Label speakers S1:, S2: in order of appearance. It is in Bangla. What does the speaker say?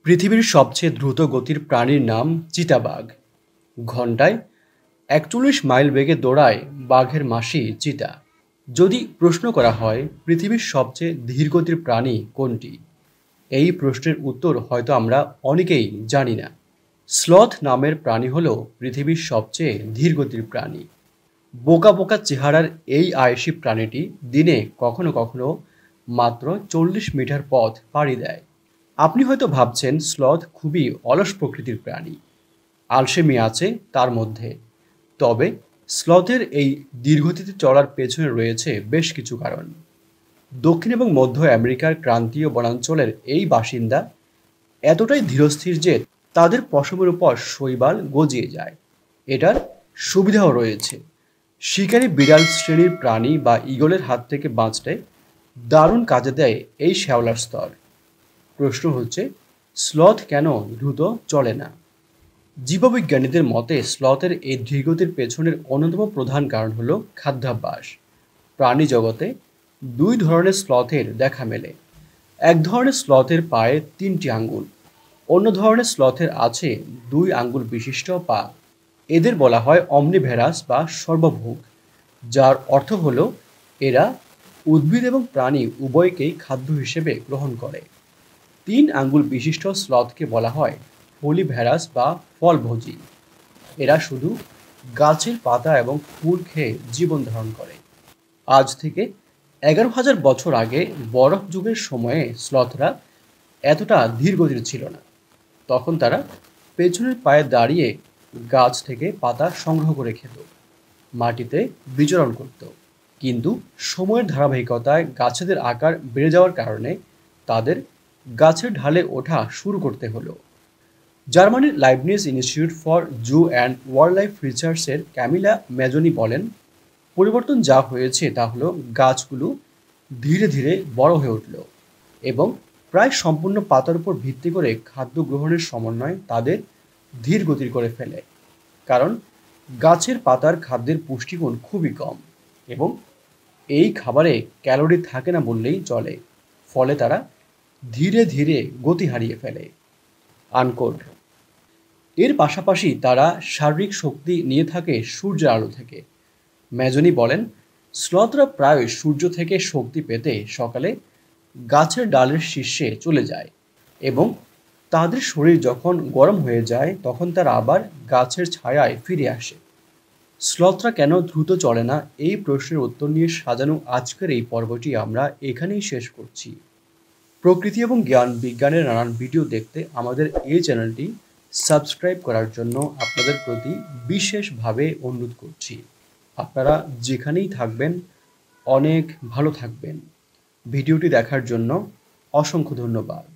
S1: পৃথিবীর সবচেয়ে দ্রুত গতির প্রাণীর নাম চিতাবাঘ। ঘন্টায় ৪১ মাইল বেগে দৌড়ায় বাঘের মাসি চিতা। যদি প্রশ্ন করা হয় পৃথিবীর সবচেয়ে ধীরগতির প্রাণী কোনটি, এই প্রশ্নের উত্তর হয়তো আমরা অনেকেই জানি না। স্লথ নামের প্রাণী হল পৃথিবীর সবচেয়ে ধীরগতির প্রাণী। বোকা বোকা চেহারার এই আয়েসি প্রাণীটি দিনে কখনো কখনো মাত্র ৪০ মিটার পথ পাড়ি দেয়। আপনি হয়তো ভাবছেন স্লথ খুবই অলস প্রকৃতির প্রাণী, আলসেমি আছে তার মধ্যে। তবে স্লথের এই দীর্ঘগতিতে চলার পেছনে রয়েছে বেশ কিছু কারণ। দক্ষিণ এবং মধ্য আমেরিকার ক্রান্তীয় বনাঞ্চলের এই বাসিন্দা এতটাই ধীরস্থির যে তাদের পশমের উপর শৈবাল গজিয়ে যায়। এটার সুবিধাও রয়েছে। শিকারী বিড়াল শ্রেণীর প্রাণী বা ঈগলের হাত থেকে বাঁচতে দারুণ কাজে দেয় এই শ্যাওলার স্তর। প্রশ্ন হচ্ছে, স্লথ কেন দ্রুত চলে না? জীববিজ্ঞানীদের মতে স্লথের এই ধীরগতির পেছনের অন্যতম প্রধান কারণ হল খাদ্যাভ্যাস। প্রাণী জগতে দুই ধরনের স্লথের দেখা মেলে। এক ধরনের স্লথের পায়ে ৩টি আঙ্গুল, অন্য ধরনের স্লথের আছে ২ আঙ্গুল বিশিষ্ট পা। এদের বলা হয় অমনিভেরাস বা সর্বভোগ, যার অর্থ হল এরা উদ্ভিদ এবং প্রাণী উভয়কেই খাদ্য হিসেবে গ্রহণ করে। ৩ আঙ্গুল বিশিষ্ট স্লথকে বলা হয় ফলিভেরাস বা ফলভোজী। এরা শুধু গাছের পাতা এবং ফুল খেয়ে জীবন ধারণ করে। আজ থেকে ১১,০০০ বছর আগে বরফ যুগের সময়ে স্লথরা এতটা ধীরগতির ছিল না। তখন তারা পেছনের পায়ে দাঁড়িয়ে গাছ থেকে পাতা সংগ্রহ করে খেত, মাটিতে বিচরণ করত। কিন্তু সময়ের ধারাবাহিকতায় গাছেদের আকার বেড়ে যাওয়ার কারণে তাদের গাছের ঢালে ওঠা শুরু করতে হলো। জার্মানির Leibniz Institute for Zoo and Wildlife রিসার্চের ক্যামিলা ম্যাজনি বলেন, পরিবর্তন যা হয়েছে তা হলো গাছগুলো ধীরে ধীরে বড় হয়ে উঠল এবং প্রায় সম্পূর্ণ পাতার উপর ভিত্তি করে খাদ্য গ্রহণের সমন্বয় তাদের ধীর গতির করে ফেলে। কারণ গাছের পাতার খাদ্যের পুষ্টিগুণ খুবই কম এবং এই খাবারে ক্যালোরি থাকে না বললেই চলে। ফলে তারা ধীরে ধীরে গতি হারিয়ে ফেলে। আনকোট। এর পাশাপাশি তারা শারীরিক শক্তি নিয়ে থাকে সূর্যের আলো থেকে। ম্যাজনি বলেন, স্লথরা প্রায়ই সূর্য থেকে শক্তি পেতে সকালে গাছের ডালের শীর্ষে চলে যায় এবং তাদের শরীর যখন গরম হয়ে যায় তখন তারা আবার গাছের ছায়ায় ফিরে আসে। স্লথরা কেন দ্রুত চলে না, এই প্রশ্নের উত্তর নিয়ে সাজানো আজকের এই পর্বটি আমরা এখানেই শেষ করছি। প্রকৃতি এবং বিজ্ঞানের নানান ভিডিও দেখতে আমাদের এই চ্যানেলটি সাবস্ক্রাইব করার জন্য আপনাদের প্রতি বিশেষভাবে অনুরোধ করছি। আপনারা যেখানেই থাকবেন অনেক ভালো থাকবেন। ভিডিওটি দেখার জন্য অসংখ্য ধন্যবাদ।